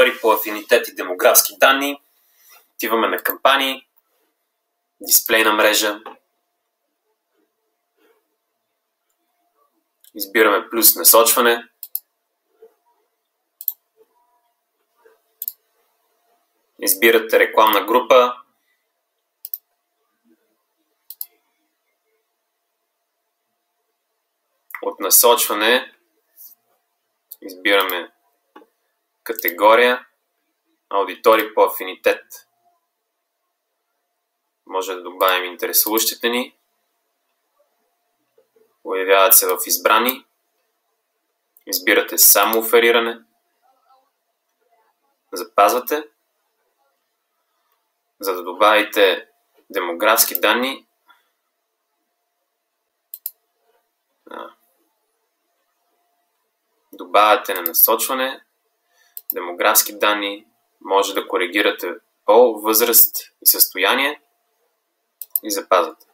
аудитории по афинитет и демографски данни. Отиваме на кампании, дисплейна мрежа. Избираме плюс насочване. Избирате рекламна група. От насочване избираме категория аудитории по афинитет. Може да добавим интересуващите ни. Появяват се в избрани. Избирате само офериране. Запазвате. За да добавите демографски данни, добавяте на насочване, демографски данни, може да коригирате пол, възраст и състояние и запазвате.